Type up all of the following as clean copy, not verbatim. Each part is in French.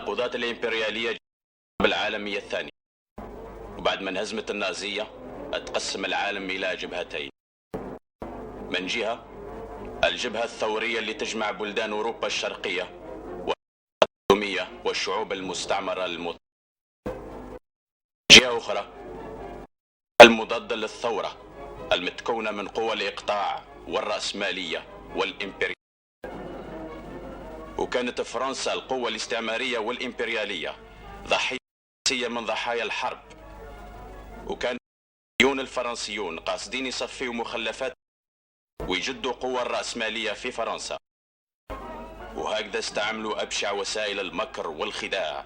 التناقضات الإمبريالية بالعالمية الثانية، وبعد ما انهزمت النازية تقسم العالم إلى جبهتين. من جهة الجبهة الثورية اللي تجمع بلدان أوروبا الشرقية والأممية والشعوب المستعمرة جهة أخرى المضادة للثورة المتكونة من قوى الإقطاع والرأسمالية والإمبريالية. وكانت فرنسا القوة الاستعمارية والإمبريالية ضحية من ضحايا الحرب، وكان الفرنسيون قاصدين يصفيوا مخلفات ويجدوا قوى الرأسمالية في فرنسا، وهكذا استعملوا أبشع وسائل المكر والخداع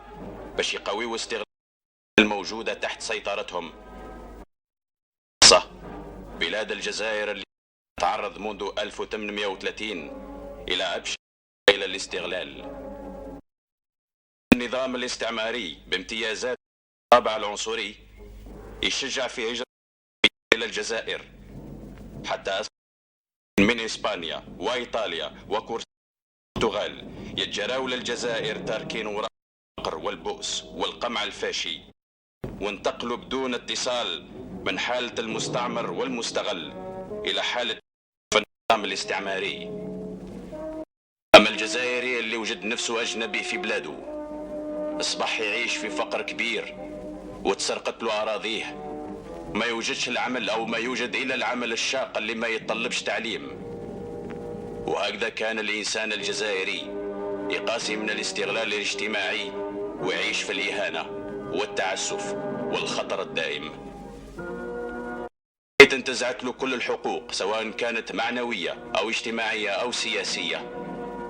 باش يقويوا استغلال الموجودة تحت سيطرتهم. صح، بلاد الجزائر اللي تعرض منذ 1830 إلى أبشع وسائل الاستغلال. النظام الاستعماري بامتيازات الطابع العنصري يشجع في هجرة إلى الجزائر، حتى من إسبانيا وإيطاليا وبرتغال يتجراوا للجزائر تاركين وراء الفقر والبؤس والقمع الفاشي، وانتقلوا بدون اتصال من حالة المستعمر والمستغل إلى حالة النظام الاستعماري. أما الجزائري اللي وجد نفسه أجنبي في بلاده أصبح يعيش في فقر كبير وتسرقت له أراضيه، ما يوجدش العمل أو ما يوجد إلا العمل الشاق اللي ما يتطلبش تعليم. وهكذا كان الإنسان الجزائري يقاسي من الاستغلال الاجتماعي ويعيش في الإهانة والتعسف والخطر الدائم. انتزعت له كل الحقوق سواء كانت معنوية أو اجتماعية أو سياسية.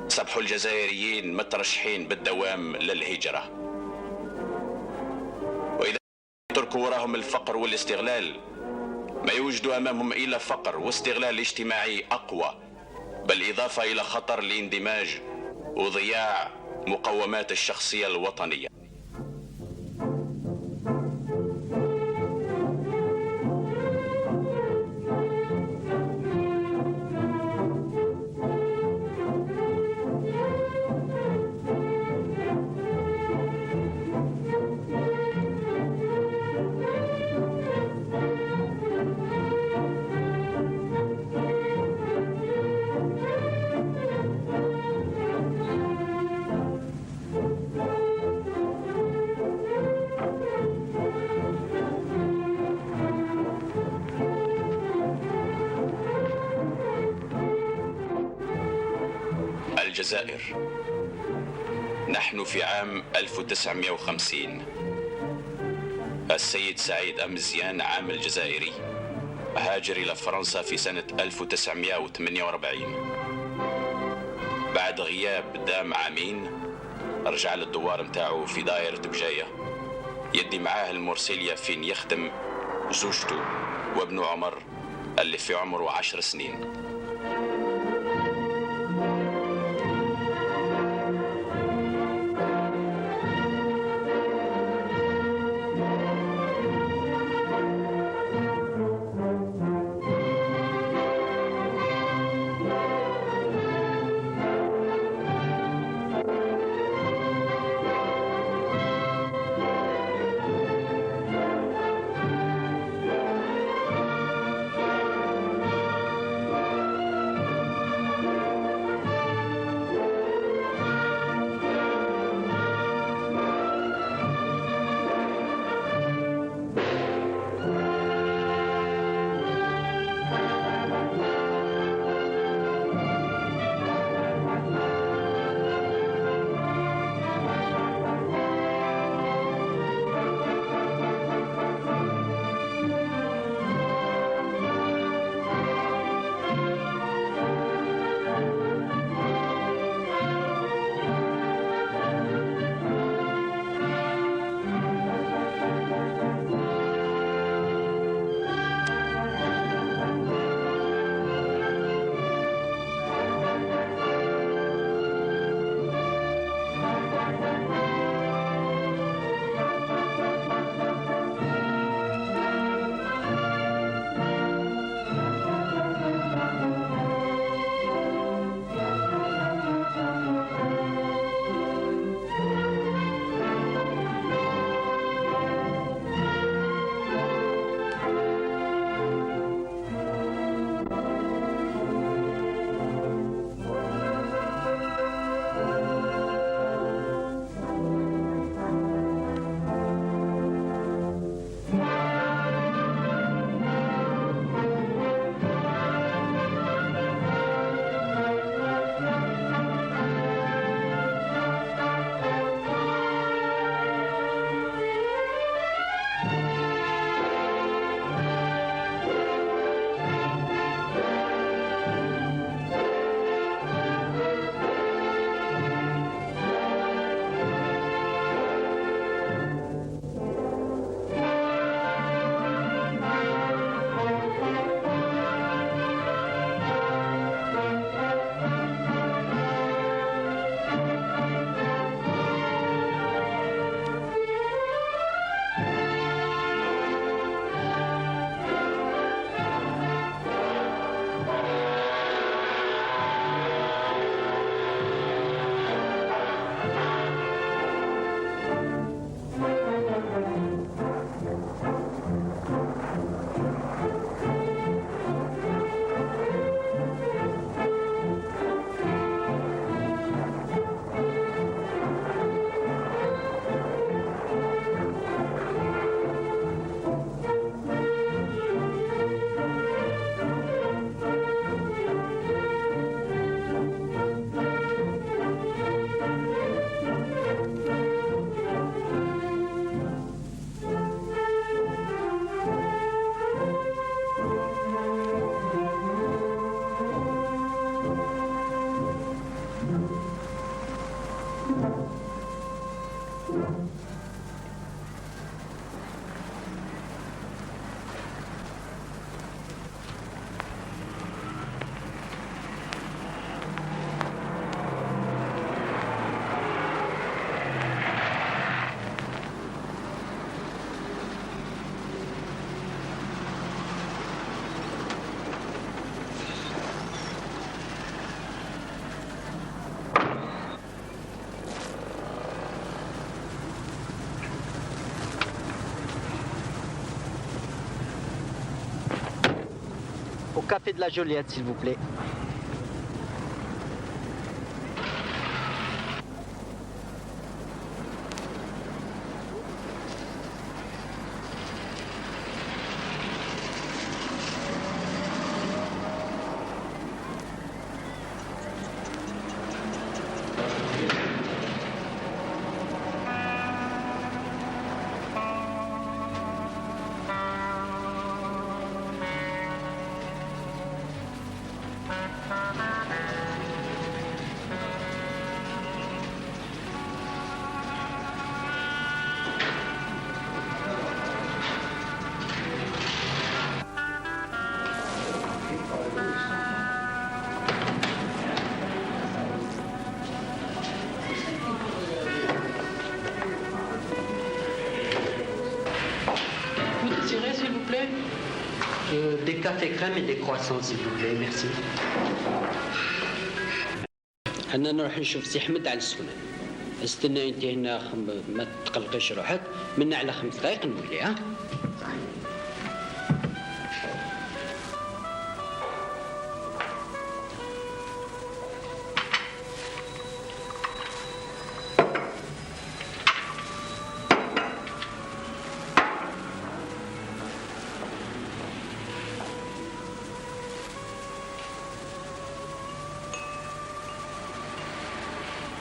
صبحوا الجزائريين مترشحين بالدوام للهجرة، وإذا تركوا وراهم الفقر والاستغلال ما يوجدوا أمامهم إلا فقر واستغلال اجتماعي أقوى، بل إضافة إلى خطر الاندماج وضياع مقومات الشخصية الوطنية. الجزائر، نحن في عام 1950. السيد سعيد أمزيان عامل جزائري هاجر إلى فرنسا في سنة 1948. بعد غياب دام عامين رجع للدوار متاعه في دائرة بجاية، يدي معاه المرسيلية فين يخدم زوجته وابنه عمر اللي في عمره 10 سنين. Au café de la Joliette, s'il vous plaît. Des cafés crème et des croissants s'il vous plaît, merci. أنا نروح نشوف سي أحمد على السنن. استنى أنت هنا ما تقلقش روحك، منا على 5 دقايق نولي ها.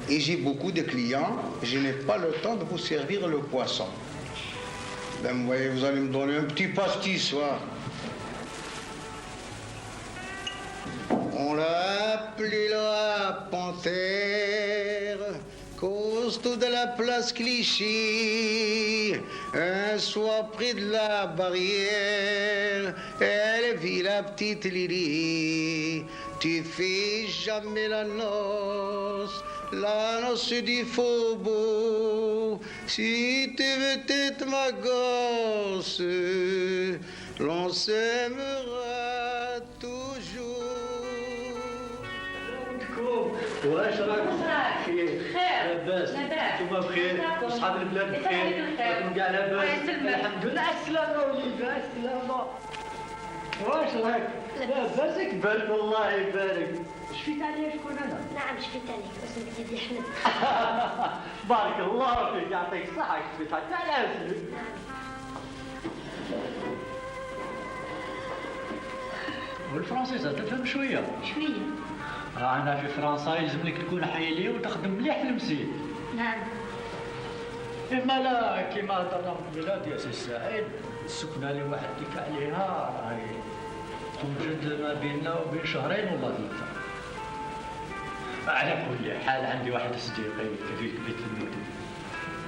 Et j'ai beaucoup de clients, je n'ai pas le temps de vous servir le poisson. Ben, vous voyez, vous allez me donner un petit pastis, soit. On l'a appelé la panthère, costaud de la place Clichy. Un soir près de la barrière, elle vit la petite Lily. Tu fais jamais la noce du faubourg. Si tu veux être ma gosse, l'on s'aimera toujours. واش راك خير لاباس انتوما بخير وصحاب البلاد بخير راكم كاع لاباس الحمد لله على السلامه وليدي على السلامه واش راك لاباس كبرت الله يبارك شفيت عليا شكون انا نعم شفيت عليك اسمك سيدي احمد بارك الله فيك يعطيك الصحه شفيت على اسمك والفرنسيزه تفهم شويه رانا في فرنسا يلزم لك تكون حيلي وتخدم مليح في المسيد. نعم. إما لا كيما هضرنا في البلاد يا سي سعيد السكنة اللي واحد ديك عليها راهي توجد ما بيننا وبين شهرين ولا 3. على كل حال عندي واحد صديقي كفيل بيت المدن.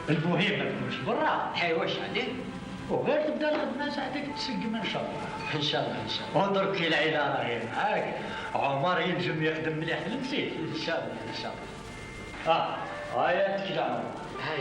المهم ما تكونش برا. واش عليك؟ وغير تبدا الخدمة ساعتك تسقم إن شاء الله. إن شاء الله إن شاء الله. ودرك كي العيلة راهي معاك. عمر ينجم يخدم مليح في المسيد ان شاء الله ان شاء الله. هاي تكل عمر هاي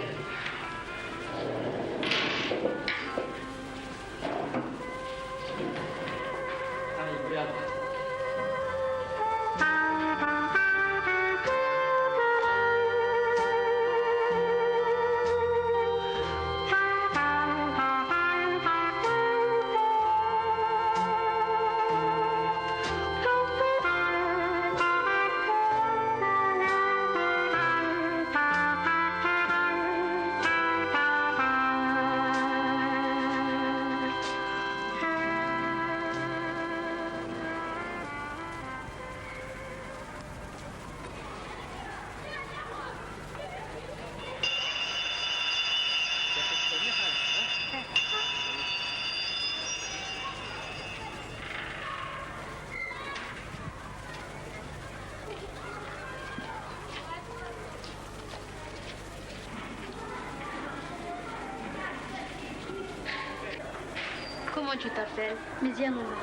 Comment tu t'appelles? Méziane Omar.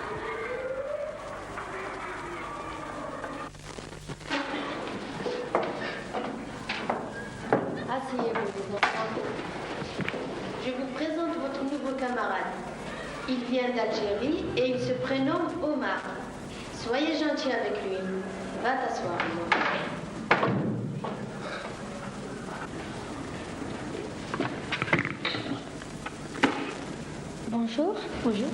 Asseyez-vous, les enfants. Je vous présente votre nouveau camarade. Il vient d'Algérie et il se prénomme Omar. Soyez gentil avec lui. Va t'asseoir, Omar. Bonjour. Bonjour.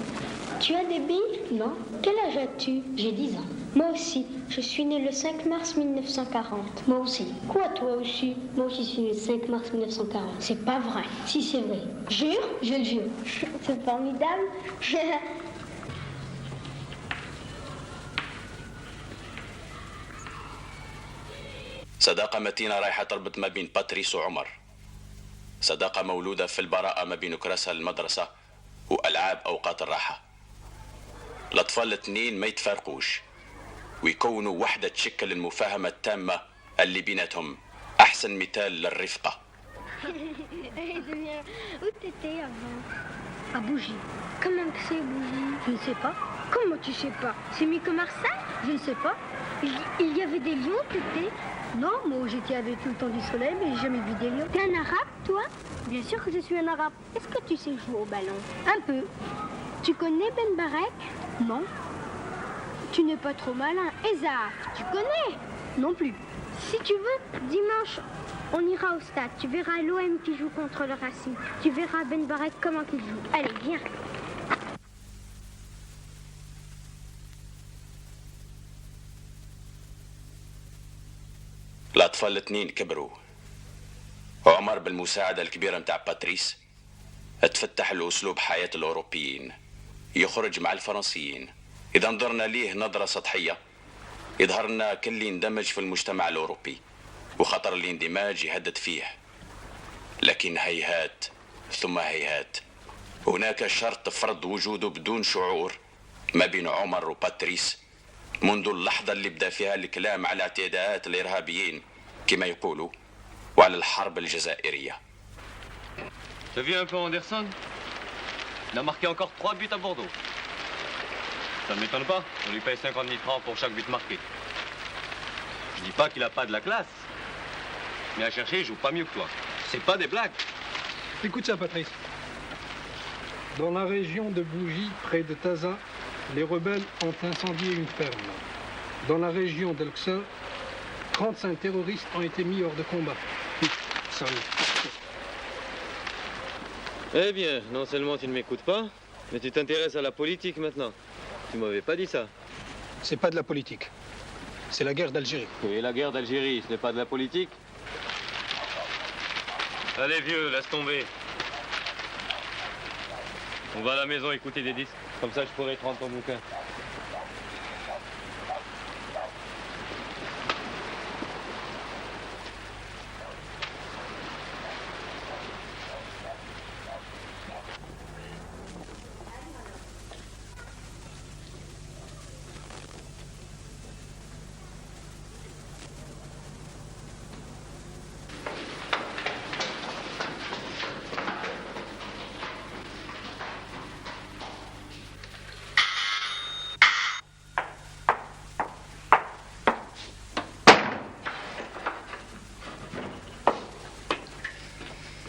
Tu as des billes? Non. Quel âge as-tu? J'ai 10 ans. Moi aussi. Je suis née le 5 mars 1940. Moi aussi. Quoi, toi aussi? Moi aussi, je suis née le 5 mars 1940. C'est pas vrai. Si, c'est vrai. Jure? Je le jure. C'est formidable. صداقة متينة رايحة تربط ما بين باتريس وعمر. صداقة مولودة في البراءة ما بين كراسة المدرسة وألعاب أوقات الراحة. الأطفال الاثنين ما يتفارقوش ويكونوا وحدة تشكل المفاهمة التامة اللي بيناتهم أحسن مثال للرفقة. Où t'étais avant? À Bougie. Comment que c'est Bougie? Je ne sais pas. Comment tu sais pas? C'est mieux que Marseille? Je ne sais pas. Il y avait des lions, t'étais? Non, moi j'étais avec tout le temps du soleil, mais j'ai jamais vu des lions. T'es un arabe, toi? Bien sûr que je suis un arabe. Est-ce que tu sais jouer au ballon? Un peu. Tu connais Ben Barek? Non. Tu n'es pas trop malin. Ezaf, tu connais? Non plus. Si tu veux, dimanche, on ira au stade. Tu verras l'OM qui joue contre le Racing. Tu verras Ben Barek comment il joue. Allez, viens. الأطفال الاثنين كبروا. عمر بالمساعدة الكبيرة متاع باتريس اتفتح له أسلوب حياة الأوروبيين، يخرج مع الفرنسيين. إذا نظرنا ليه نظرة سطحية يظهر لنا كل يندمج في المجتمع الأوروبي وخطر الاندماج يهدد فيه. لكن هيهات ثم هيهات، هناك شرط فرض وجوده بدون شعور ما بين عمر وباتريس منذ اللحظة اللي بدأ فيها الكلام على اعتداءات الإرهابيين كما يقولوا وعلى الحرب الجزائرية. T'as vu un peu Anderson? Il a marqué encore 3 buts à Bordeaux. Ça ne m'étonne pas, on lui paye 50 000 francs pour chaque but marqué. Je dis pas qu'il a pas de la classe, mais à chercher, il joue pas mieux que toi. C'est pas des blagues. Écoute ça, Patrice. Dans la région de Bougie, près de Taza, les rebelles ont incendié une ferme. Dans la région d'El-Qsa, 35 terroristes ont été mis hors de combat. Salut. Eh bien, non seulement tu ne m'écoutes pas, mais tu t'intéresses à la politique maintenant. Tu m'avais pas dit ça. C'est pas de la politique. C'est la guerre d'Algérie. Et la guerre d'Algérie, ce n'est pas de la politique? Allez vieux, laisse tomber. On va à la maison écouter des disques. Comme ça, je pourrai te rendre ton bouquin.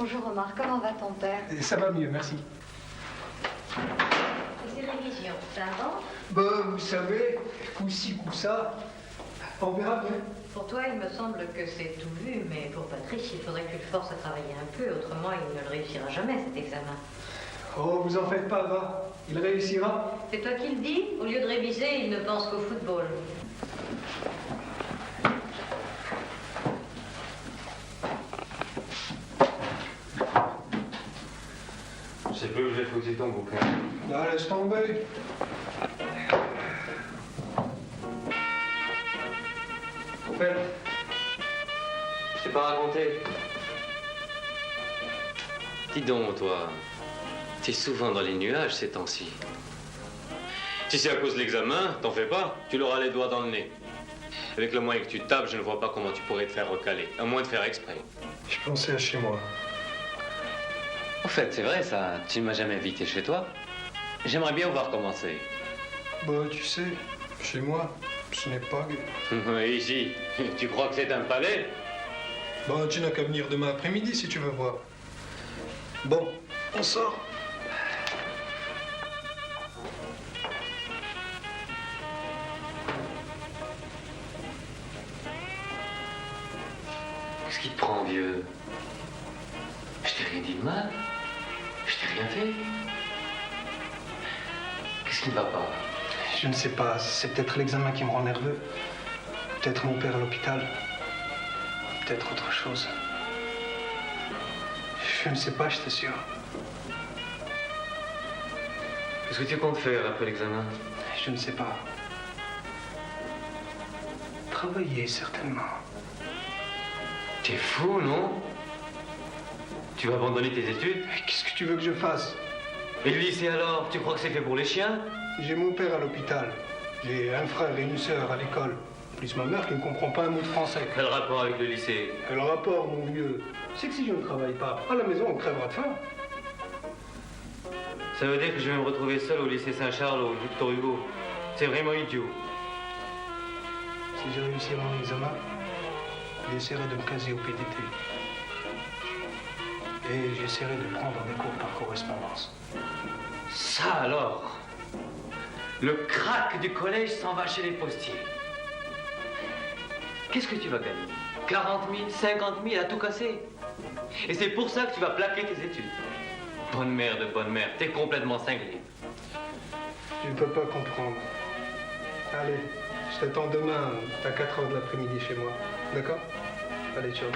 Bonjour Omar, comment va ton père? Ça va mieux, merci. Et ses révisions, ça avance? Vous savez, coup-ci, coup-ça, on verra bien. Pour toi, il me semble que c'est tout vu, mais pour Patrice, il faudrait que tu le forces à travailler un peu, autrement il ne le réussira jamais cet examen. Oh, vous en faites pas, va. Il réussira. C'est toi qui le dis? Au lieu de réviser, il ne pense qu'au football. Je sais plus où j'ai foutu ton bouquin. Non, laisse tomber. Au fait, je t'ai pas raconté. Dis donc, toi, t'es souvent dans les nuages ces temps-ci. Si c'est à cause de l'examen, t'en fais pas, tu l'auras les doigts dans le nez. Avec le moyen que tu tapes, je ne vois pas comment tu pourrais te faire recaler, à moins de faire exprès. Je pensais à chez moi. En fait, c'est vrai ça, tu ne m'as jamais invité chez toi. J'aimerais bien voir commencer. Bah, tu sais, chez moi, ce n'est pas gai. Ici, tu crois que c'est un palais? Bah, tu n'as qu'à venir demain après-midi si tu veux voir. Bon, on sort. Qu'est-ce qui te prend, vieux? Je t'ai rien dit de mal. Je t'ai rien fait. Qu'est-ce qui ne va pas? Je ne sais pas, c'est peut-être l'examen qui me rend nerveux. Peut-être mon père à l'hôpital. Peut-être autre chose. Je ne sais pas, je t'assure. Qu'est-ce que tu comptes faire après l'examen? Je ne sais pas. Travailler, certainement. T'es fou, non? Tu vas abandonner tes études? Qu'est-ce que tu veux que je fasse? Et le lycée alors? Tu crois que c'est fait pour les chiens? J'ai mon père à l'hôpital. J'ai un frère et une sœur à l'école. Plus ma mère qui ne comprend pas un mot de français. Quel rapport avec le lycée? Quel rapport, mon vieux? C'est que si je ne travaille pas, à la maison, on crèvera de faim. Ça veut dire que je vais me retrouver seul au lycée Saint-Charles au Victor Hugo. C'est vraiment idiot. Si j'ai réussi mon examen, j'essaierai de me caser au PTT. Et j'essaierai de prendre des cours par correspondance. Ça alors? Le crack du collège s'en va chez les postiers. Qu'est-ce que tu vas gagner? 40 000, 50 000 à tout casser. Et c'est pour ça que tu vas plaquer tes études. Bonne mère de bonne mère, t'es complètement cinglé. Je ne peux pas comprendre. Allez, je t'attends demain à 4 h de l'après-midi chez moi. D'accord? Allez, ciao.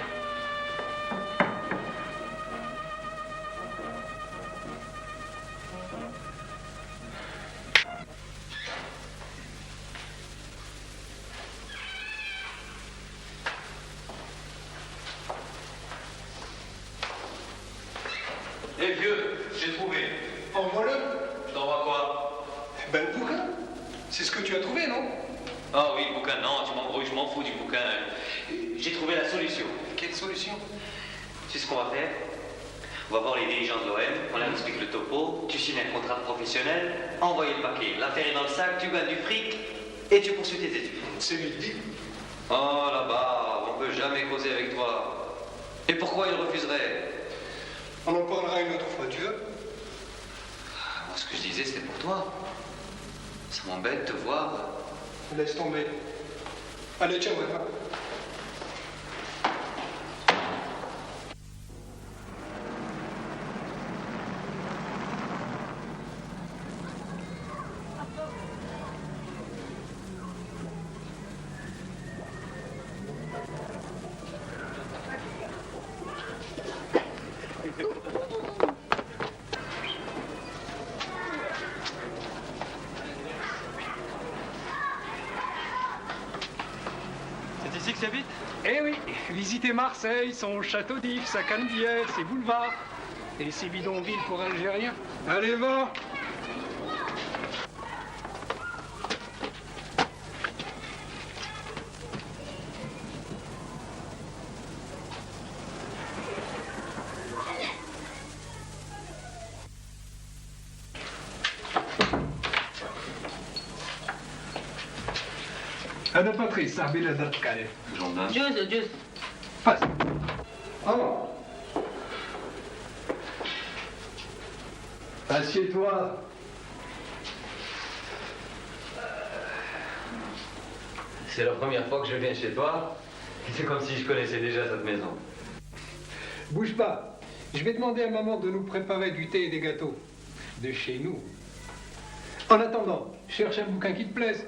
Eh vieux, j'ai trouvé. Envoie-le. Je t'envoie quoi? Ben, le bouquin. C'est ce que tu as trouvé, non? Ah oui, le bouquin, non, tu m'embrouilles, je m'en fous du bouquin. J'ai trouvé la solution. Quelle solution? Tu sais ce qu'on va faire? On va voir les dirigeants de l'OM, on leur explique le topo, tu signes un contrat professionnel, envoyer le paquet. L'affaire est dans le sac, tu gagnes du fric et tu poursuis tes études. C'est vite dit. Oh là-bas, on peut jamais causer avec toi. Et pourquoi il refuserait? On en parlera une autre fois, tu veux? Moi, ce que je disais, c'était pour toi. Ça m'embête de te voir. Laisse tomber. Allez, tiens, va. C'est ici que tu habites? Eh oui, visitez Marseille, son château d'If, sa Canebière, ses boulevards et ses bidonvilles pour Algériens. Allez, va! أنا باتريس صاحبي اللي هضرتك عليه. Gendarme. Juste. Passe. Oh. Assieds-toi. C'est la première fois que je viens chez toi. C'est comme si je connaissais déjà cette maison. Bouge pas. Je vais demander à maman de nous préparer du thé et des gâteaux. De chez nous. En attendant, cherche un bouquin qui te plaise.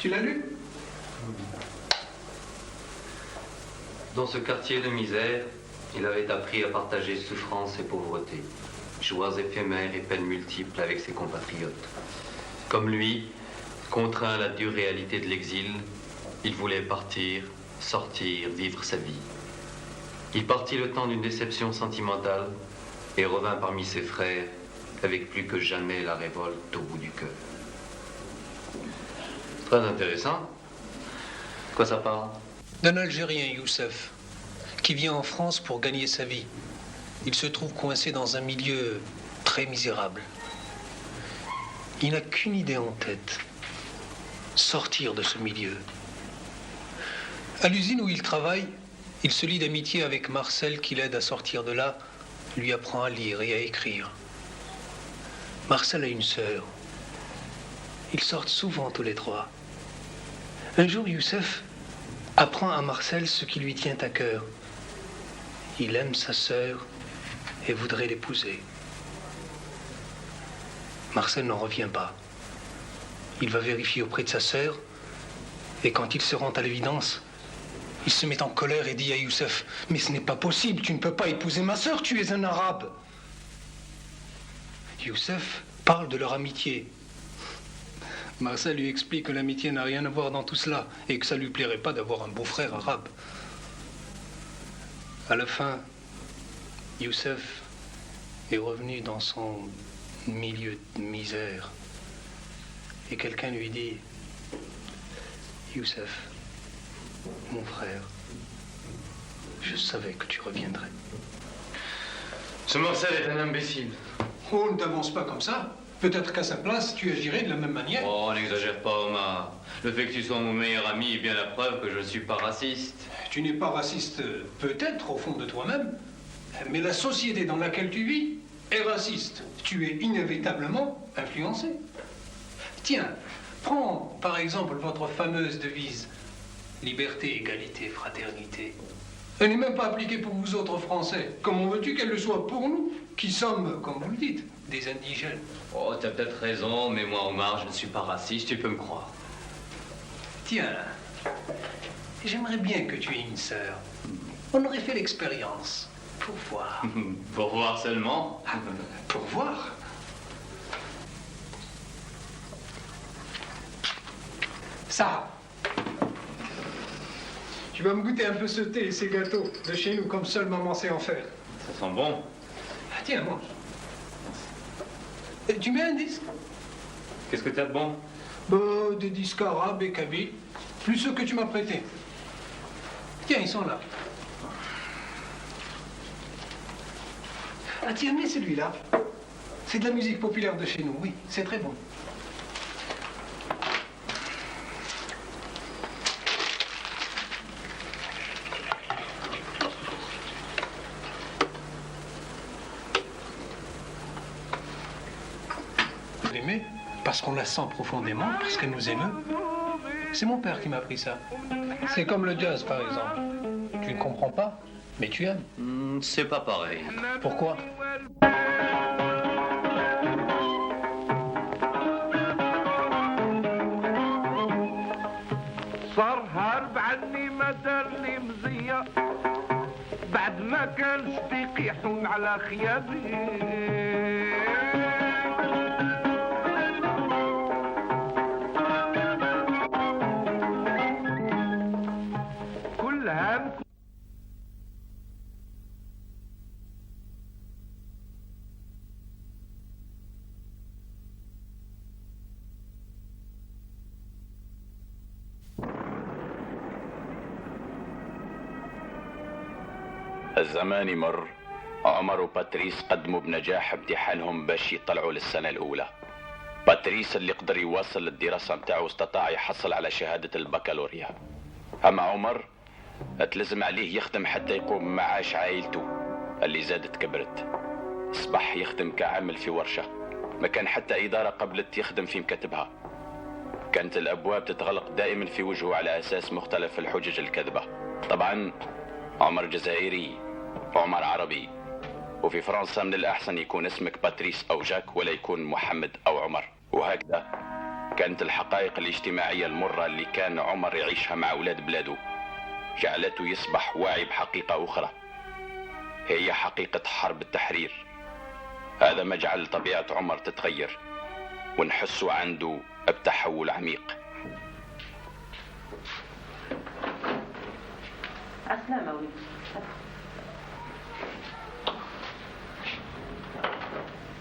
Tu l'as lu? Dans ce quartier de misère, il avait appris à partager souffrance et pauvreté, joies éphémères et peines multiples avec ses compatriotes. Comme lui, contraint à la dure réalité de l'exil, il voulait partir, sortir, vivre sa vie. Il partit le temps d'une déception sentimentale et revint parmi ses frères avec plus que jamais la révolte au bout du cœur. Très intéressant. De quoi ça parle? D'un Algérien, Youssef, qui vient en France pour gagner sa vie. Il se trouve coincé dans un milieu très misérable. Il n'a qu'une idée en tête, sortir de ce milieu. À l'usine où il travaille, il se lie d'amitié avec Marcel qui l'aide à sortir de là, lui apprend à lire et à écrire. Marcel a une sœur. Ils sortent souvent tous les trois. Un jour, Youssef apprend à Marcel ce qui lui tient à cœur. Il aime sa sœur et voudrait l'épouser. Marcel n'en revient pas. Il va vérifier auprès de sa sœur et quand il se rend à l'évidence, il se met en colère et dit à Youssef « Mais ce n'est pas possible, tu ne peux pas épouser ma sœur, tu es un arabe !» Youssef parle de leur amitié. Marcel lui explique que l'amitié n'a rien à voir dans tout cela et que ça lui plairait pas d'avoir un beau-frère arabe. À la fin, Youssef est revenu dans son milieu de misère et quelqu'un lui dit « Youssef, mon frère, je savais que tu reviendrais. » Ce Marcel est un imbécile. Oh, ne t'avance pas comme ça. Peut-être qu'à sa place, tu agirais de la même manière. Oh, n'exagère pas, Omar. Le fait que tu sois mon meilleur ami est bien la preuve que je ne suis pas raciste. Tu n'es pas raciste, peut-être, au fond de toi-même, mais la société dans laquelle tu vis est raciste. Tu es inévitablement influencé. Tiens, prends par exemple votre fameuse devise « Liberté, égalité, fraternité ». Elle n'est même pas appliquée pour vous autres Français. Comment veux-tu qu'elle le soit pour nous, qui sommes, comme vous le dites, des indigènes? Oh, t'as peut-être raison, mais moi, Omar, je ne suis pas raciste, tu peux me croire. Tiens, j'aimerais bien que tu aies une sœur. On aurait fait l'expérience, pour voir. Pour voir seulement? Pour voir. Ça, tu vas me goûter un peu ce thé et ces gâteaux de chez nous, comme seule maman sait en faire. Ça sent bon. Ah, tiens, mange. Tu mets un disque? Qu'est-ce que t'as de bon? Des disques arabes et kabyles, plus ceux que tu m'as prêtés. Tiens, ils sont là. Ah tiens, mais celui-là, c'est de la musique populaire de chez nous, oui, c'est très bon. L'aimer, parce qu'on la sent profondément, parce qu'elle nous émeut. C'est mon père qui m'a appris ça. C'est comme le jazz, par exemple. Tu ne comprends pas, mais tu aimes. C'est pas pareil. Pourquoi? صار هارب عني ما دار لي مزية بعد ما كانش بيقيحون على خيابي الزمان يمر. عمر وباتريس قدموا بنجاح امتحانهم باش يطلعوا للسنة الأولى. باتريس اللي قدر يواصل الدراسة متاعه استطاع يحصل على شهادة البكالوريا. أما عمر اتلزم عليه يخدم حتى يقوم معاش عائلته اللي زادت كبرت. أصبح يخدم كعامل في ورشة، ما كان حتى إدارة قبلت يخدم في مكتبها. كانت الأبواب تتغلق دائما في وجهه على أساس مختلف الحجج الكذبة. طبعا عمر جزائري وعمر عربي، وفي فرنسا من الأحسن يكون اسمك باتريس أو جاك ولا يكون محمد أو عمر، وهكذا كانت الحقائق الاجتماعية المرة اللي كان عمر يعيشها مع أولاد بلاده جعلته يصبح واعي بحقيقة أخرى، هي حقيقة حرب التحرير. هذا ما جعل طبيعة عمر تتغير ونحسه عنده بتحول عميق. عسلامة وليدي.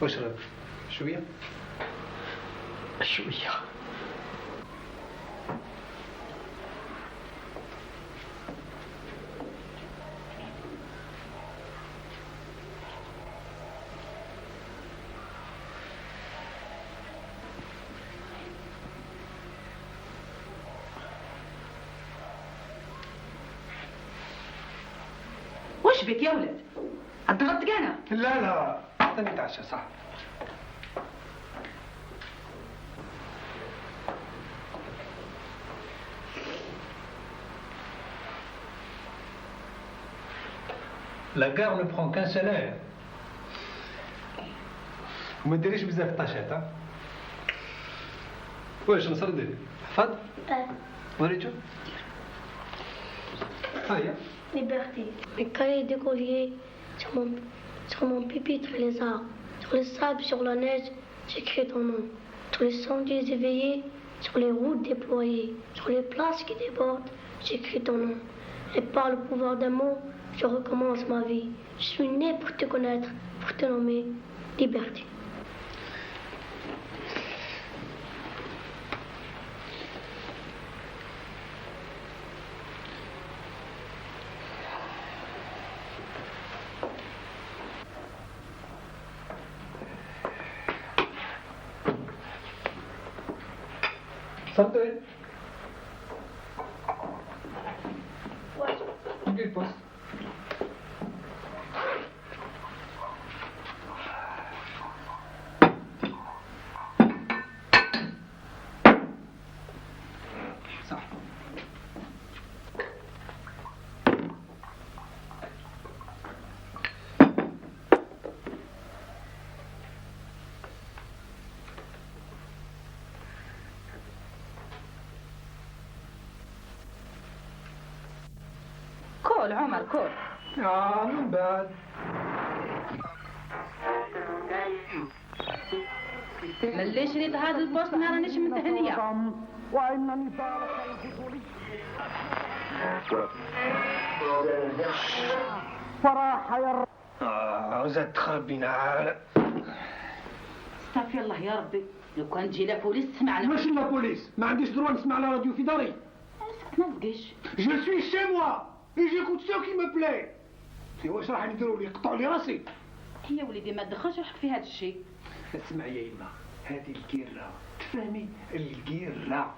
واشرب شوية شوية. وش بك يا ولد؟ الضغط انا؟ لا لا استني نتعشى صح. La gare ne prend qu'un salaire. وما ديريش بزاف طاشات ها. واش نصر دير؟ حفظ؟ وريتو؟ هيا. Liberté. Mes cahiers d'écolier sur mon pupitre les arbres. Sur le sable, sur la neige, j'écris ton nom. Sur les sentiers éveillés, sur les routes déployées, sur les places qui débordent, j'écris ton nom. Et par le pouvoir d'un mot, je recommence ma vie. Je suis né pour te connaître, pour te nommer Liberté. صدق نجيب بوست صح. كول عمر كول. من بعد ملي شريت هذا البوست ما رانيش متهنية. وإنني صراحة يا عاوزة تخربينا عالم. استغفر الله يا ربي، لو كان تجي لا بوليس تسمعنا. ماشي لا بوليس، ما عنديش دروا نسمع على راديو في داري. ما تبقيش. Je suis chez moi et j'écoute ce qui me plaît. واش راح يديروا لي؟ يقطعوا لي راسي. يا وليدي ما تدخلش روحك في هذا الشيء. اسمع يا يما، هذه الكيرة تفهمي؟ الكيرة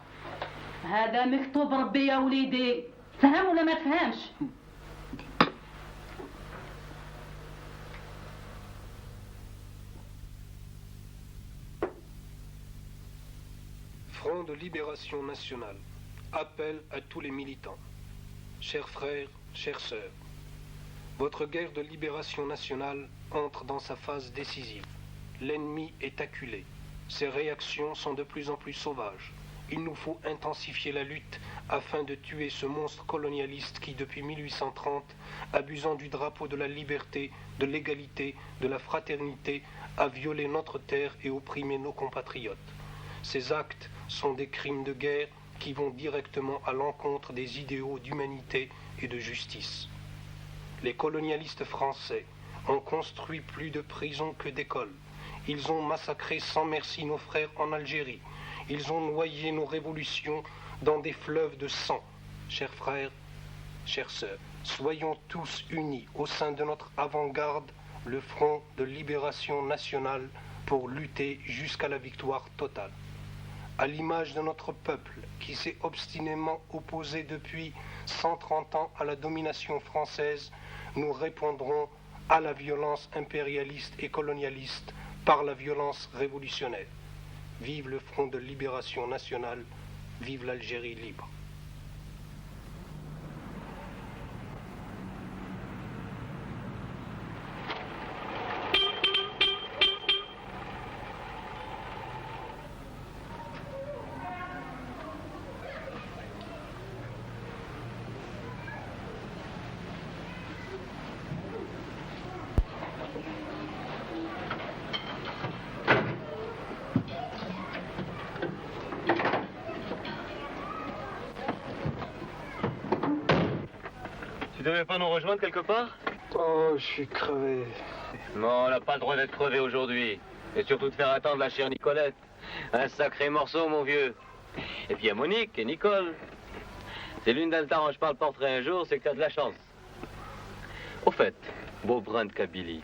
هذا مكتوب ربي يا وليدي، فهم ولا ما تفهمش؟ Front de libération nationale. Appel à tous les militants. Chers frères, chères sœurs, votre guerre de libération nationale entre dans sa phase décisive. L'ennemi est acculé. Ses réactions sont de plus en plus sauvages. Il nous faut intensifier la lutte afin de tuer ce monstre colonialiste qui, depuis 1830, abusant du drapeau de la liberté, de l'égalité, de la fraternité, a violé notre terre et opprimé nos compatriotes. Ces actes sont des crimes de guerre qui vont directement à l'encontre des idéaux d'humanité et de justice. Les colonialistes français ont construit plus de prisons que d'écoles. Ils ont massacré sans merci nos frères en Algérie. Ils ont noyé nos révolutions dans des fleuves de sang. Chers frères, chères sœurs, soyons tous unis au sein de notre avant-garde, le Front de libération nationale, pour lutter jusqu'à la victoire totale. À l'image de notre peuple qui s'est obstinément opposé depuis 130 ans à la domination française, nous répondrons à la violence impérialiste et colonialiste par la violence révolutionnaire. Vive le Front de libération nationale, vive l'Algérie libre. devez pas nous rejoindre quelque part? Oh, je suis crevé. Non, on n'a pas le droit d'être crevé aujourd'hui. Et surtout de faire attendre la chère Nicolette. Un sacré morceau, mon vieux. Et puis il y a Monique et Nicole. Si l'une d'elles t'arrange pas le portrait un jour, c'est que t'as de la chance. Au fait, beau brin de Kabylie,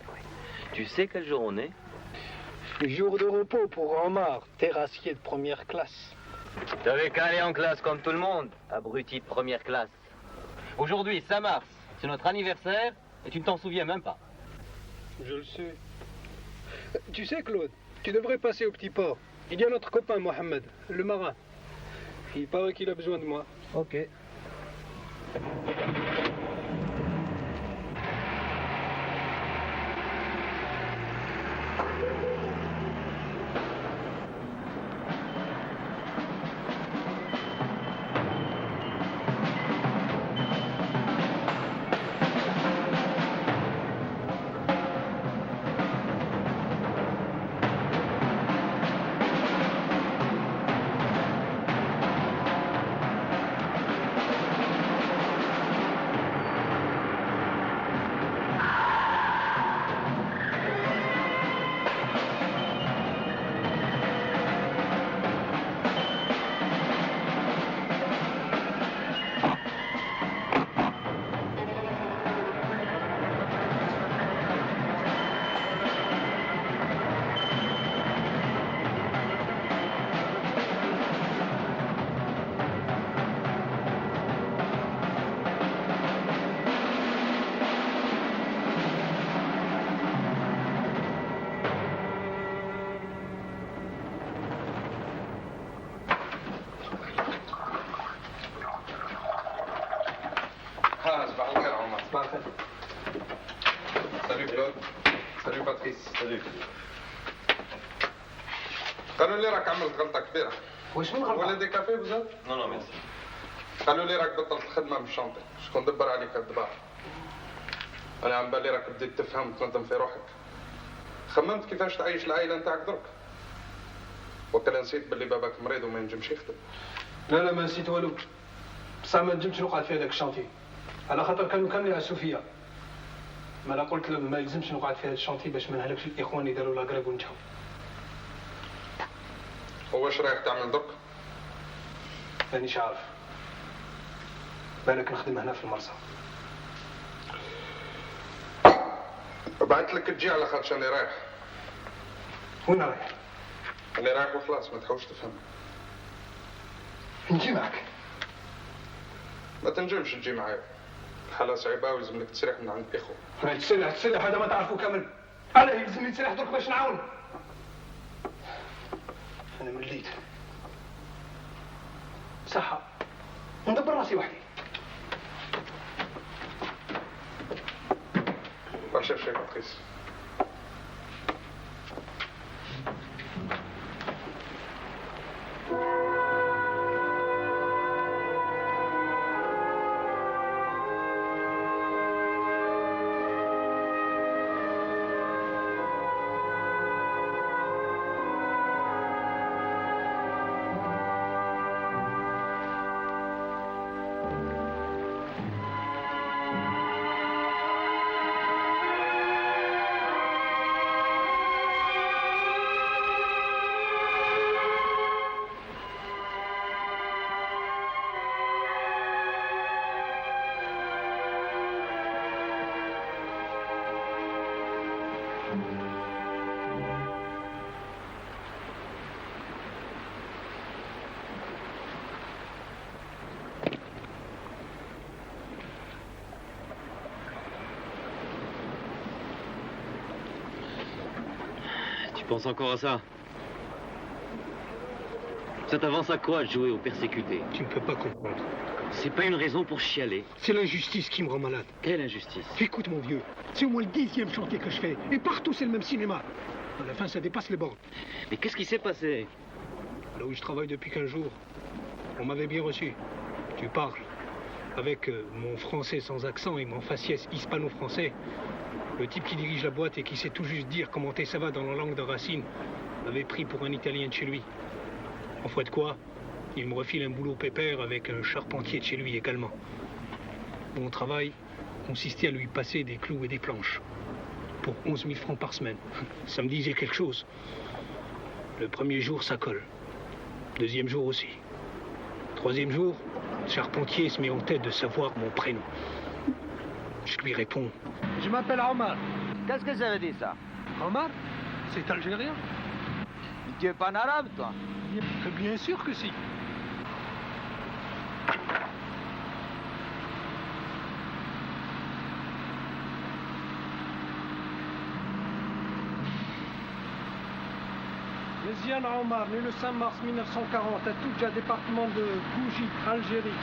tu sais quel jour on est? Jour de repos pour Omar, terrassier de première classe. T'avais qu'à aller en classe comme tout le monde, abruti de première classe. Aujourd'hui, 5 mars, c'est notre anniversaire et tu ne t'en souviens même pas. Je le sais. Tu sais, Claude, tu devrais passer au petit port. Il y a notre copain Mohamed, le marin. Il paraît qu'il a besoin de moi. Ok. Salut Claude. Salut Patrice. Salut. قالوا لي راك عملت غلطة كبيرة. واش من غلطة؟ ولا دي كافي بزاف؟ Non, non, merci. قالوا لي راك بطلت الخدمة من الشانطي، شكون دبر عليك الدبار؟ أنا عم بالي راك بديت تفهم وتنظم في روحك. خممت كيفاش تعيش العائلة نتاعك درك. وكلا نسيت باللي باباك مريض وما ينجمش يخدم. لا ما نسيت والو. بصح ما نجمش نقعد في هذاك الشانتي. على خاطر كانوا كاملين على السوفيا. ما لا قلت لهم ما يلزمش نقعد في هذا الشانتي باش ما نهلكش الاخوان اللي داروا لاكراك ونجحوا. واش رايح تعمل درك؟ مانيش عارف. بالك نخدم هنا في المرسى. بعت لك تجي على خاطر انا رايح. وين رايح؟ انا رايح وخلاص ما تحاولش تفهم. نجي معك. ما تنجمش تجي معايا. الحالة صعيبة ويلزملك تسرح من عند الاخوة. تسلح هذا ما تعرفه كامل. انا يلزمني تسرح درك باش نعاون. انا مليت. صحة. ندبر راسي وحدي. باشا شي باتريس. Tu penses encore à ça? Ça t'avance à quoi de jouer aux persécutés? Tu ne peux pas comprendre. C'est pas une raison pour chialer. C'est l'injustice qui me rend malade. Quelle injustice? Écoute mon vieux, c'est au moins le 10e chantier que je fais. Et partout c'est le même cinéma. À la fin ça dépasse les bornes. Mais qu'est-ce qui s'est passé? Là où je travaille depuis 15 jours, on m'avait bien reçu. Tu parles. Avec mon français sans accent et mon faciès hispano-français, le type qui dirige la boîte et qui sait tout juste dire comment ça va dans la langue de Racine m'avait pris pour un Italien de chez lui. En foi de quoi, il me refile un boulot pépère avec un charpentier de chez lui également. Mon travail, consistait à lui passer des clous et des planches. Pour 11 000 francs par semaine. Ça me disait quelque chose. Le premier jour, ça colle. Deuxième jour aussi. Troisième jour, le charpentier se met en tête de savoir mon prénom. Je lui réponds. Je m'appelle Omar. Qu'est-ce que ça veut dire ça? Omar? C'est algérien. Tu es pas un arabe, toi? Bien sûr que si. Méziane Omar, né le 5 mars 1940 à Toudja, département de Bougie, Algérie.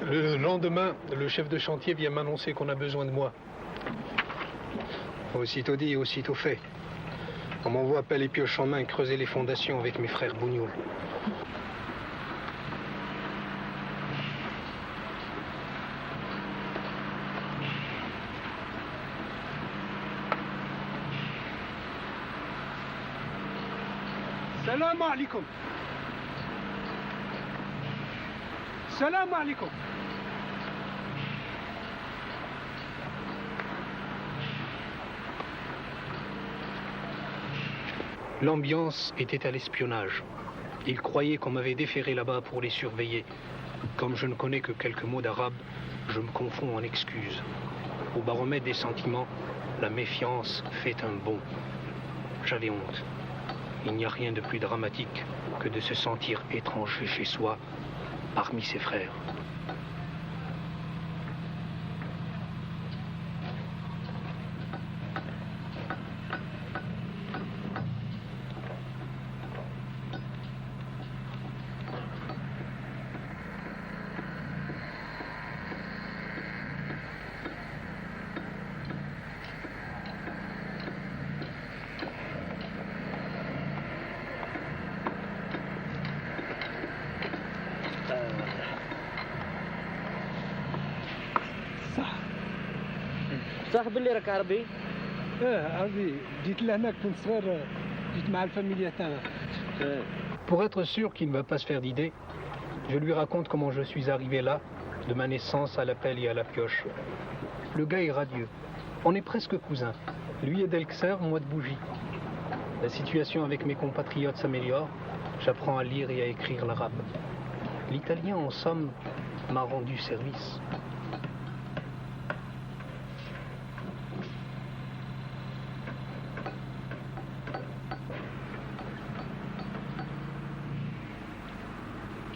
Le lendemain, le chef de chantier vient m'annoncer qu'on a besoin de moi. Aussitôt dit, aussitôt fait. On m'envoie pelle et pioche en main creuser les fondations avec mes frères Bougnoul. Salam alaikum. Salam alaikum. L'ambiance était à l'espionnage. Ils croyaient qu'on m'avait déféré là-bas pour les surveiller. Comme je ne connais que quelques mots d'arabe, je me confonds en excuses. Au baromètre des sentiments, la méfiance fait un bond. J'avais honte. Il n'y a rien de plus dramatique que de se sentir étranger chez soi, parmi ses frères. صاحب اللي راك عربي؟ عربي جيت لهنا كنت صغير جيت مع الفاميليا تاعنا. Pour être sûr qu'il ne va pas se faire d'idée, je lui raconte comment je suis arrivé là, de ma naissance à la pelle et à la pioche. Le gars est radieux. On est presque cousins. Lui est d'Elxer, moi de Bougie. La situation avec mes compatriotes s'améliore. J'apprends à lire et à écrire l'arabe. L'italien, en somme, m'a rendu service.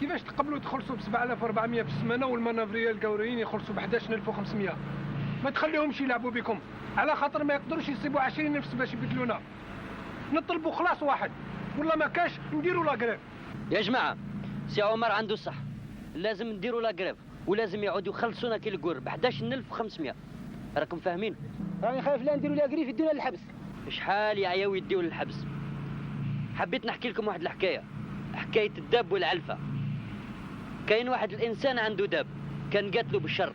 كيفاش تقبلوا تخلصوا ب 7400 في السمانه والمنافريه القوريين يخلصوا ب 11500؟ ما تخليهمش يلعبوا بكم على خاطر ما يقدروش يصيبوا 20 نفس باش يبدلونا. نطلبوا خلاص واحد والله ما كاش نديروا لا غريف. يا جماعه سي عمر عنده صح، لازم نديروا لا غريف ولازم يعودوا يخلصونا كي القور ب 11500. راكم فاهمين؟ راني خايف لا نديروا لا غريف يدونا للحبس. شحال يا عياو يديو للحبس؟ حبيت نحكي لكم واحد الحكايه، حكايه الداب والعلفه. كاين واحد الانسان عنده داب كان قاتلو بالشر.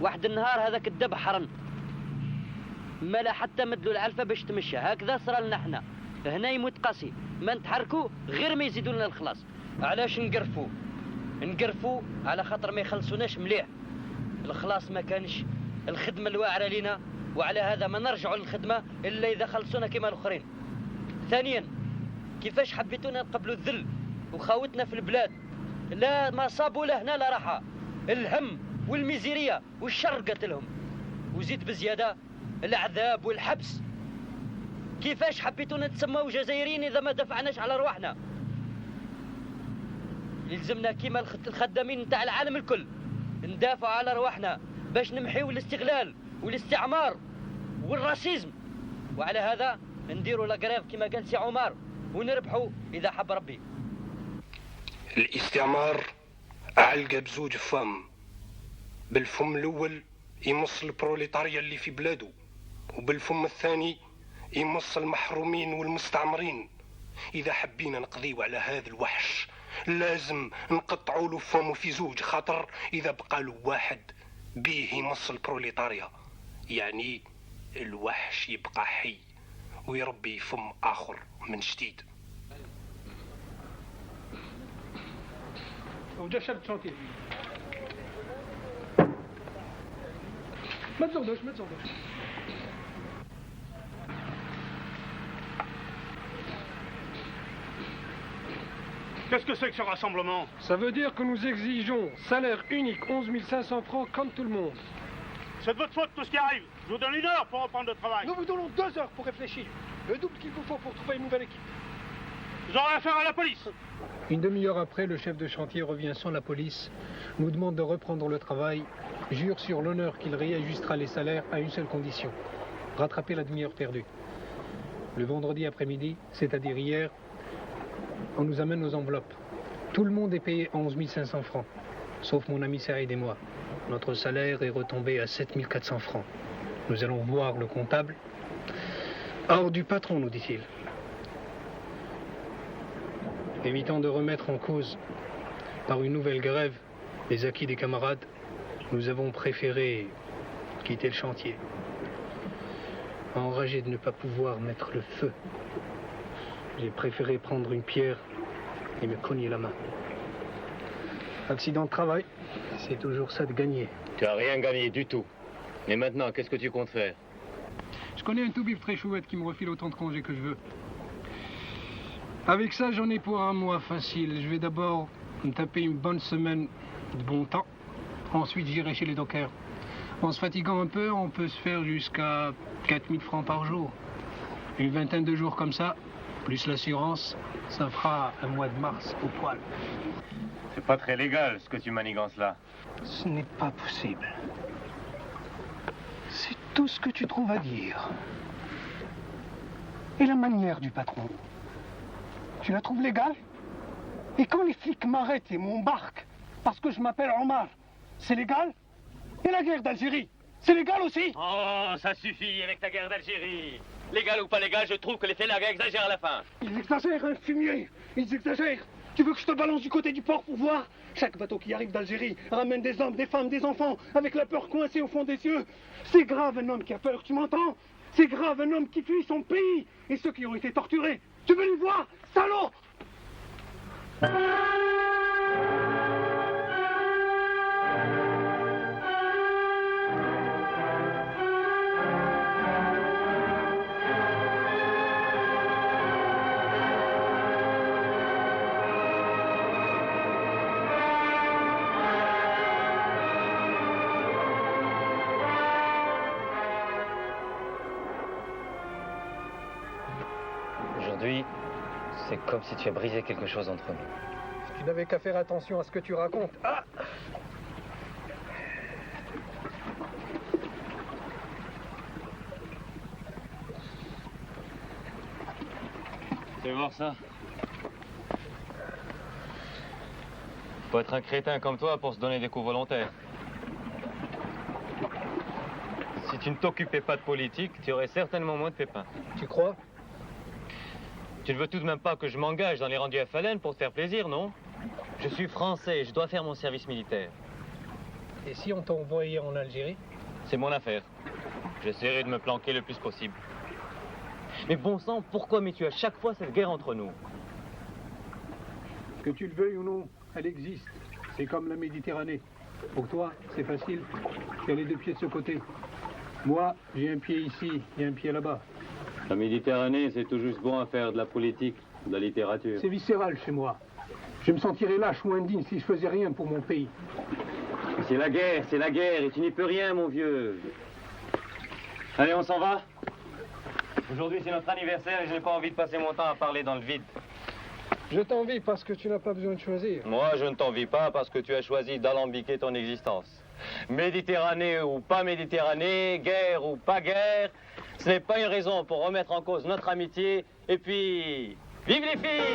واحد النهار هذاك الداب حرن، ما لا حتى مدلو العلفه باش تمشى. هكذا صرا لنا احنا هنا يموت قاسي، ما نتحركوا غير ما يزيدوا لنا الخلاص. علاش نقرفوا على خاطر ما يخلصوناش مليح. الخلاص ما كانش، الخدمه الواعره لينا، وعلى هذا ما نرجعوا للخدمه الا اذا خلصونا كما الاخرين. ثانيا كيفاش حبيتونا نقبلوا الذل وخاوتنا في البلاد؟ لا ما صابوا له هنا لا راحه، الهم والميزيريه والشر قتلهم، وزيد بزياده العذاب والحبس. كيفاش حبيتونا نتسموا جزائريين اذا ما دفعناش على رواحنا؟ يلزمنا كيما الخدامين نتاع العالم الكل ندافعوا على رواحنا باش نمحيو الاستغلال والاستعمار والراسيزم، وعلى هذا نديروا لا غريف كما قال سي عمر ونربحوا اذا حب ربي. الاستعمار علقة بزوج فم. بالفم الأول يمص البروليتاريا اللي في بلاده، وبالفم الثاني يمص المحرومين والمستعمرين. إذا حبينا نقضيو على هذا الوحش لازم نقطعوا له فمه في زوج، خاطر إذا بقى له واحد بيه يمص البروليتاريا يعني الوحش يبقى حي ويربي فم آخر من جديد. وجا شاب شانتي ما تزودوش ما تزودوش. Qu'est-ce que c'est que ce rassemblement? Ça veut dire que nous exigeons salaire unique 11 500 francs comme tout le monde. C'est de votre faute tout ce qui arrive. Je vous donne 1 heure pour reprendre le travail. Nous vous donnons 2 heures pour réfléchir. Le double qu'il vous faut pour trouver une nouvelle équipe. Vous aurez affaire à la police. Une demi-heure après, le chef de chantier revient sans la police, nous demande de reprendre le travail, jure sur l'honneur qu'il réajustera les salaires à une seule condition, rattraper la demi-heure perdue. Le vendredi après-midi, c'est-à-dire hier, on nous amène nos enveloppes. Tout le monde est payé 11 500 francs, sauf mon ami Saïd et moi. Notre salaire est retombé à 7 400 francs. Nous allons voir le comptable. Hors du patron, nous dit-il. Évitant de remettre en cause par une nouvelle grève les acquis des camarades, nous avons préféré quitter le chantier. Enragé de ne pas pouvoir mettre le feu, j'ai préféré prendre une pierre et me cogner la main. Accident de travail, c'est toujours ça de gagner. Tu as rien gagné du tout. Mais maintenant, qu'est-ce que tu comptes faire? Je connais un toubib très chouette qui me refile autant de congés que je veux. Avec ça, j'en ai pour un mois facile. Je vais d'abord me taper une bonne semaine de bon temps. Ensuite, j'irai chez les dockers. En se fatiguant un peu, on peut se faire jusqu'à 4 000 francs par jour. Une vingtaine de jours comme ça, plus l'assurance, ça fera un mois de mars au poil. C'est pas très légal, ce que tu manigances là. Ce n'est pas possible. C'est tout ce que tu trouves à dire. Et la manière du patron, tu la trouves légale? Et quand les flics m'arrêtent et m'embarquent parce que je m'appelle Omar, c'est légal? Et la guerre d'Algérie, c'est légal aussi? Oh, ça suffit avec ta guerre d'Algérie. Légal ou pas légal, je trouve que les félagues exagèrent à la fin. Ils exagèrent, hein, fumier. Ils exagèrent. Tu veux que je te balance du côté du port pour voir? Chaque bateau qui arrive d'Algérie ramène des hommes, des femmes, des enfants, avec la peur coincée au fond des yeux. C'est grave un homme qui a peur, tu m'entends? C'est grave un homme qui fuit son pays et ceux qui ont été torturés. Tu veux les voir, salaud? Aujourd'hui, c'est comme si tu as brisé quelque chose entre nous. Tu n'avais qu'à faire attention à ce que tu racontes. Ah! Tu veux voir ça? Faut être un crétin comme toi pour se donner des coups volontaires. Si tu ne t'occupais pas de politique, tu aurais certainement moins de pépins. Tu crois? Tu ne veux tout de même pas que je m'engage dans les rendus FLN pour te faire plaisir, non? Je suis français, je dois faire mon service militaire. Et si on t'envoyait en Algérie? C'est mon affaire. J'essaierai de me planquer le plus possible. Mais bon sang, pourquoi mets-tu à chaque fois cette guerre entre nous? Que tu le veuilles ou non, elle existe. C'est comme la Méditerranée. Pour toi, c'est facile. Tu as les 2 pieds de ce côté. Moi, j'ai un pied ici et un pied là-bas. La Méditerranée, c'est tout juste bon à faire de la politique, de la littérature. C'est viscéral chez moi. Je me sentirais lâche ou indigne si je faisais rien pour mon pays. C'est la guerre, et tu n'y peux rien, mon vieux. Allez, on s'en va? Aujourd'hui, c'est notre anniversaire et je n'ai pas envie de passer mon temps à parler dans le vide. Je t'envie parce que tu n'as pas besoin de choisir. Moi, je ne t'envie pas parce que tu as choisi d'alambiquer ton existence. Méditerranée ou pas Méditerranée, guerre ou pas guerre, ce n'est pas une raison pour remettre en cause notre amitié. Et puis, vive les filles!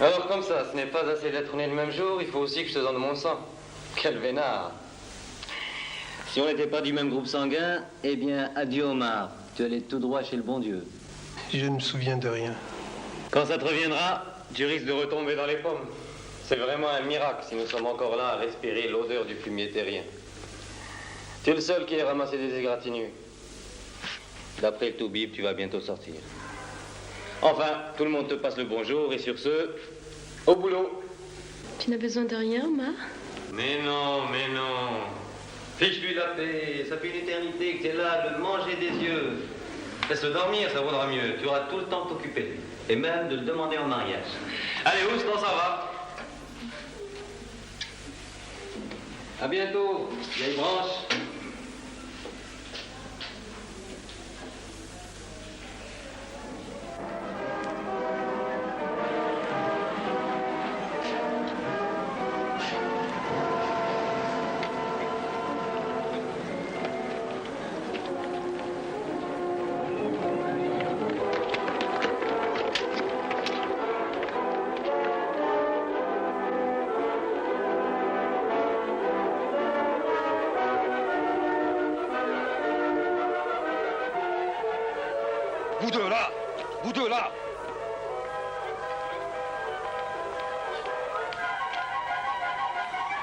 Alors comme ça, ce n'est pas assez d'être né le même jour, il faut aussi que je te donne mon sang. Quel vénard. Si on n'était pas du même groupe sanguin, eh bien, adieu Omar. Tu allais tout droit chez le bon Dieu. Je ne me souviens de rien. Quand ça te reviendra, tu risques de retomber dans les pommes. C'est vraiment un miracle si nous sommes encore là à respirer l'odeur du fumier terrien. Tu es le seul qui ait ramassé des égratignures. D'après le toubib, tu vas bientôt sortir. Enfin, tout le monde te passe le bonjour et sur ce, au boulot. Tu n'as besoin de rien, Omar? Mais non. Fiche-lui la paix, ça fait une éternité que tu es là, de le manger des yeux. Laisse-le dormir, ça vaudra mieux. Tu auras tout le temps de t'occuper de lui. Et même de le demander en mariage. Allez, Ouston, ça va? À bientôt, vieille branche. Vous deux là.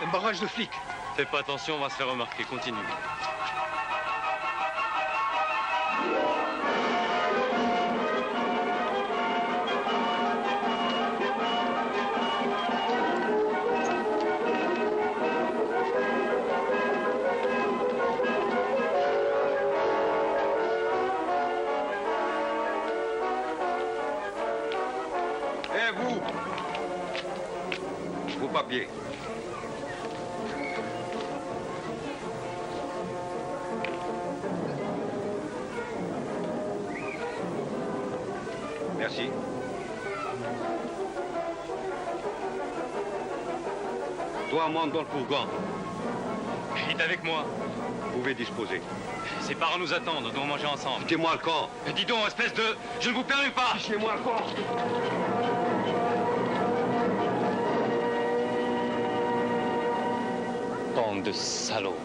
Un barrage de flics. Fais pas attention, on va se faire remarquer. Continue. Papier. Merci. Toi, monte dans le fourgon. Il est avec moi. Vous pouvez disposer. Ses parents nous attendent, nous devons manger ensemble. Fichez-moi le camp. Dis donc, espèce de... Je ne vous permets pas. Fichez-moi le camp. Bande de salauds.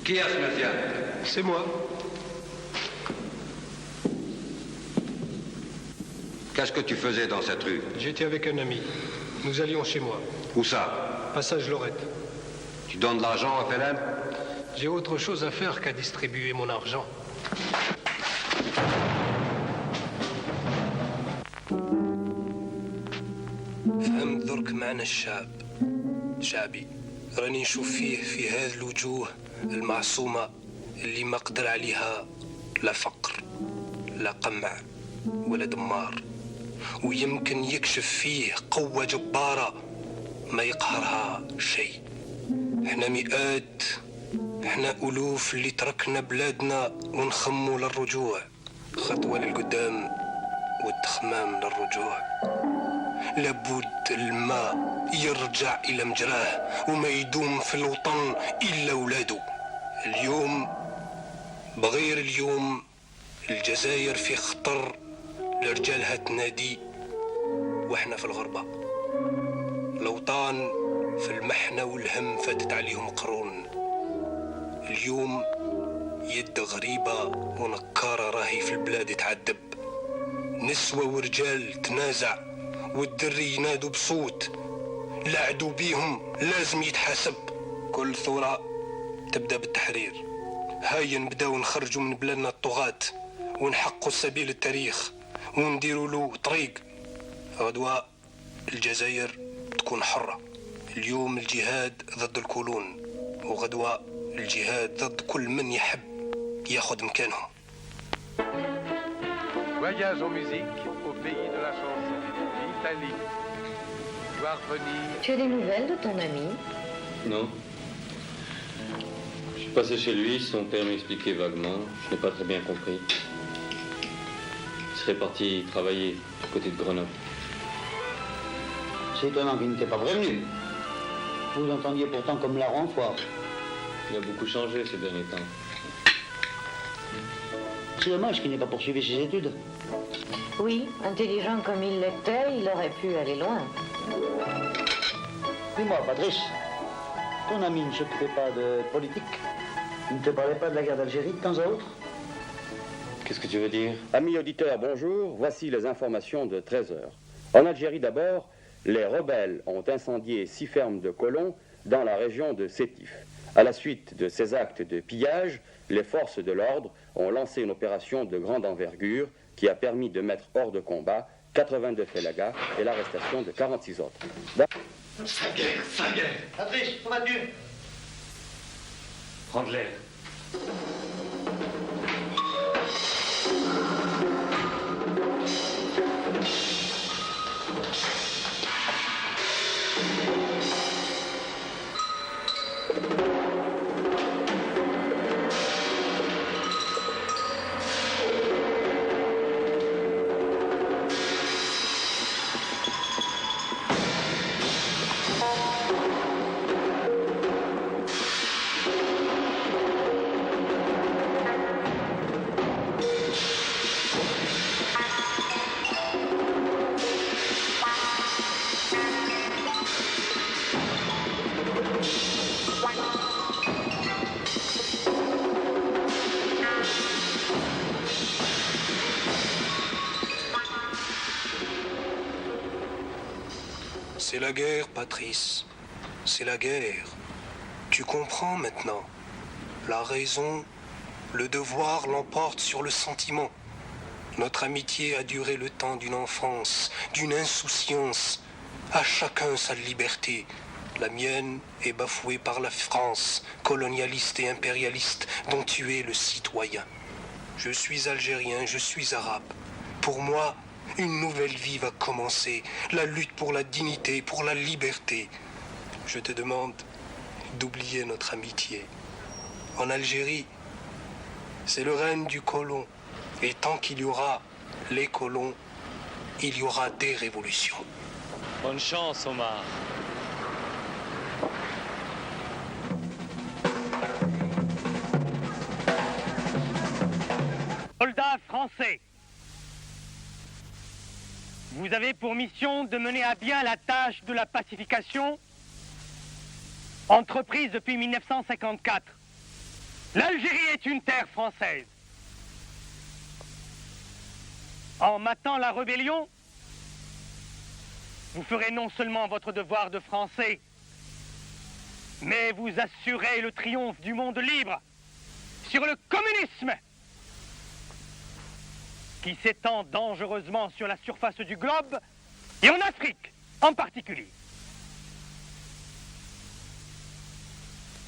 Qui est ce monsieur? C'est moi. Qu'est-ce que tu faisais dans cette rue? J'étais avec un ami. Nous allions chez moi. Où ça? Passage Lorette. Tu donnes de l'argent à Félem? J'ai autre chose à faire qu'à distribuer mon argent. فهمت درك معنى الشعب شعبي راني نشوف فيه في هذه الوجوه المعصومة اللي ما قدر عليها لا فقر لا قمع ولا دمار ويمكن يكشف فيه قوة جبارة ما يقهرها شيء. احنا مئات، احنا ألوف اللي تركنا بلادنا ونخموا للرجوع، خطوة للقدام والتخمام للرجوع. لابد الماء يرجع إلى مجراه وما يدوم في الوطن إلا ولاده. اليوم بغير اليوم الجزائر في خطر، لرجالها تنادي واحنا في الغربة. الأوطان في المحنة والهم فاتت عليهم قرون، اليوم يد غريبة ونكارة راهي في البلاد تعذب. نسوة ورجال تنازع والدري ينادوا بصوت، لعدوا بيهم لازم يتحاسب. كل ثورة تبدأ بالتحرير. هيا نبداو نخرجوا من بلادنا الطغاة ونحقوا سبيل التاريخ ونديروا له طريق. غدوة الجزائر تكون حرة. اليوم الجهاد ضد الكولون، وغدوة الجهاد ضد كل من يحب ياخذ مكانهم. Voyage en musique au pays de la chanson, l'Italie. Voir venir. Tu as des nouvelles de ton ami? Non. Je suis passé chez lui, son père m'expliquait vaguement. Je n'ai pas très bien compris. Il serait parti travailler du côté de Grenoble. C'est étonnant qu'il n'était pas prévenu. Vous entendiez pourtant comme larron fort. Il a beaucoup changé ces derniers temps. C'est dommage qu'il n'ait pas poursuivi ses études. Oui, intelligent comme il l'était, il aurait pu aller loin. Dis-moi, Patrice, ton ami ne s'occupait pas de politique? Il ne te parlait pas de la guerre d'Algérie de temps à autre? Qu'est-ce que tu veux dire? Amis auditeurs, bonjour. Voici les informations de 13 heures. En Algérie d'abord, les rebelles ont incendié 6 fermes de colons dans la région de Sétif. À la suite de ces actes de pillage, les forces de l'ordre ont lancé une opération de grande envergure qui a permis de mettre hors de combat 82 félagas et l'arrestation de 46 autres. Sa guerre, sa guerre. Patrice, comment vas-tu? Prendre l'air. C'est la guerre, Patrice. C'est la guerre. Tu comprends maintenant? La raison, le devoir l'emporte sur le sentiment. Notre amitié a duré le temps d'une enfance, d'une insouciance. À chacun sa liberté. La mienne est bafouée par la France, colonialiste et impérialiste, dont tu es le citoyen. Je suis algérien, je suis arabe. Pour moi, une nouvelle vie va commencer. La lutte pour la dignité, pour la liberté. Je te demande d'oublier notre amitié. En Algérie, c'est le règne du colon. Et tant qu'il y aura les colons, il y aura des révolutions. Bonne chance, Omar. Soldats français, vous avez pour mission de mener à bien la tâche de la pacification entreprise depuis 1954. L'Algérie est une terre française. En matant la rébellion, vous ferez non seulement votre devoir de Français, mais vous assurez le triomphe du monde libre sur le communisme qui s'étend dangereusement sur la surface du globe et en Afrique en particulier.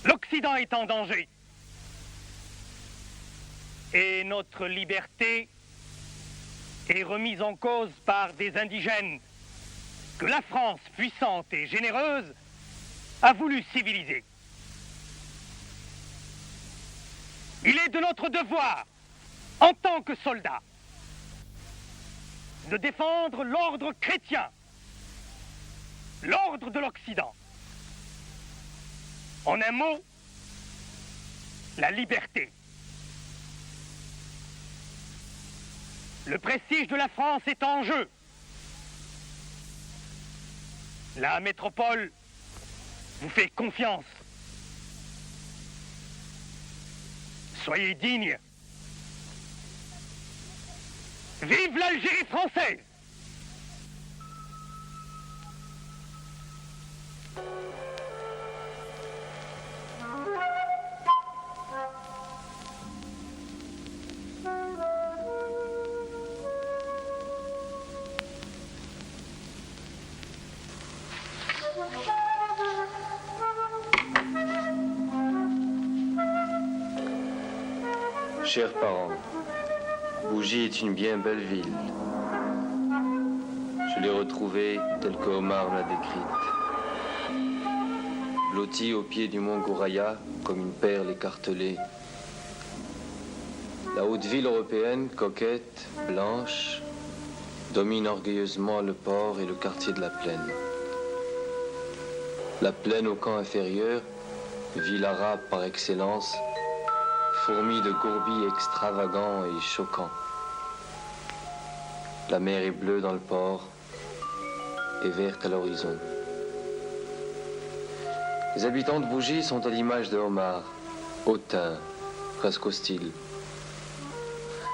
L'Occident est en danger et notre liberté est remise en cause par des indigènes que la France, puissante et généreuse, a voulu civiliser. Il est de notre devoir, en tant que soldats, de défendre l'ordre chrétien, l'ordre de l'Occident. En un mot, la liberté. Le prestige de la France est en jeu. La métropole vous fait confiance. Soyez dignes. Vive l'Algérie française! Chers parents, Bougie est une bien belle ville. Je l'ai retrouvée telle que Omar l'a décrite. Blottie au pied du mont Gouraya comme une perle écartelée. La haute ville européenne, coquette, blanche, domine orgueilleusement le port et le quartier de la Plaine. La Plaine au camp inférieur, ville arabe par excellence, fourmis de gourbis extravagants et choquants. La mer est bleue dans le port et verte à l'horizon. Les habitants de Bougie sont à l'image de Omar, hautains, presque hostiles.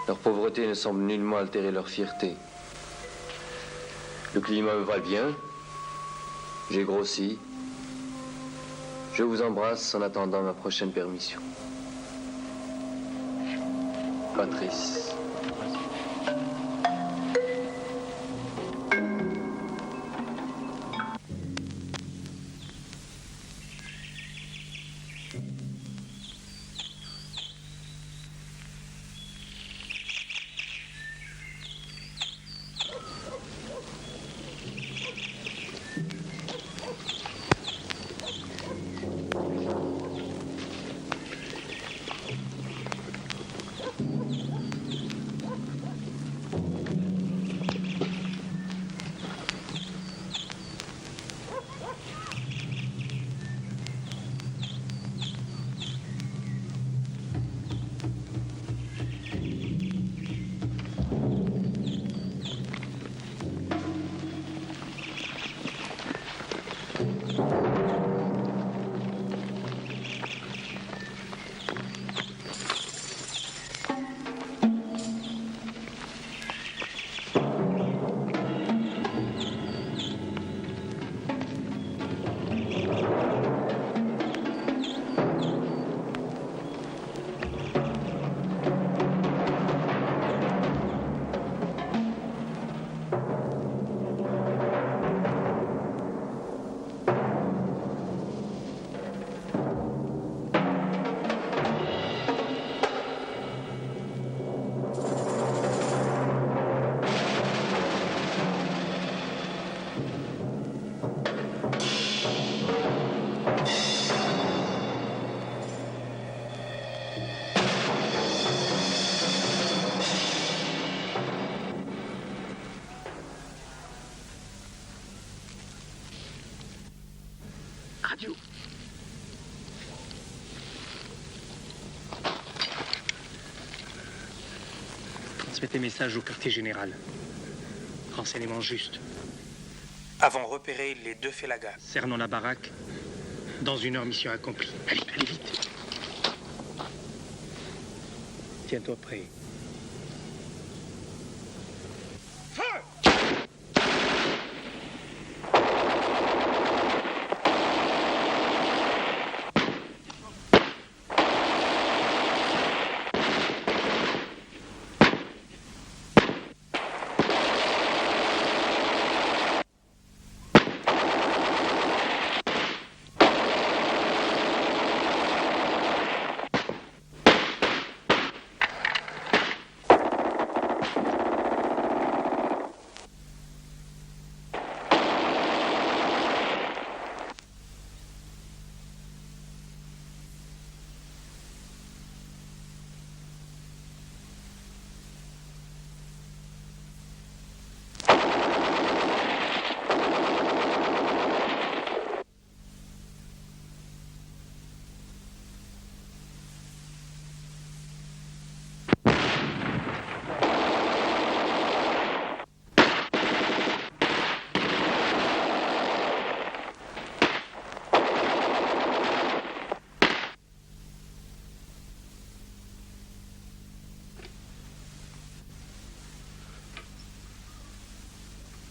Leur pauvreté ne semble nullement altérer leur fierté. Le climat me va bien. J'ai grossi. Je vous embrasse en attendant ma prochaine permission. Patrice. Radio. Transmettez message au quartier général. Renseignement juste. Avons repéré les deux félagas. Cernant la baraque. Dans 1 heure, mission accomplie. Allez, allez vite. Tiens-toi prêt.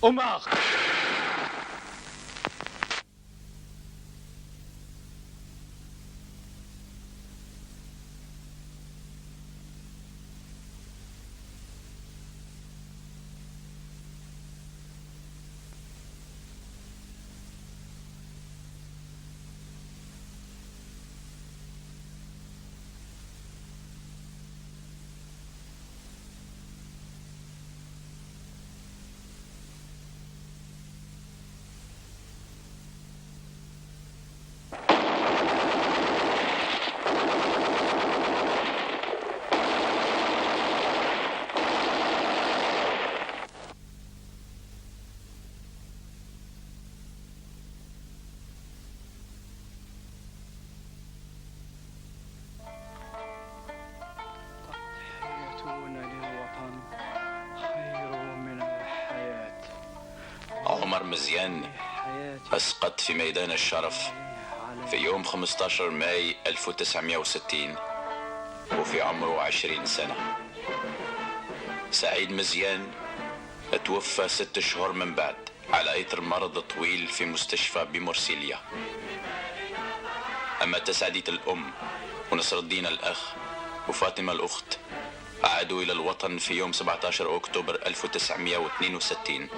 Omar! عمر مزيان أسقط في ميدان الشرف في يوم 15 ماي 1960 وفي عمره 20 سنة. سعيد مزيان توفى 6 شهور من بعد على إثر مرض طويل في مستشفى بمرسيليا. أما تسعدية الأم ونصر الدين الأخ وفاطمة الأخت عادوا إلى الوطن في يوم 17 أكتوبر 1962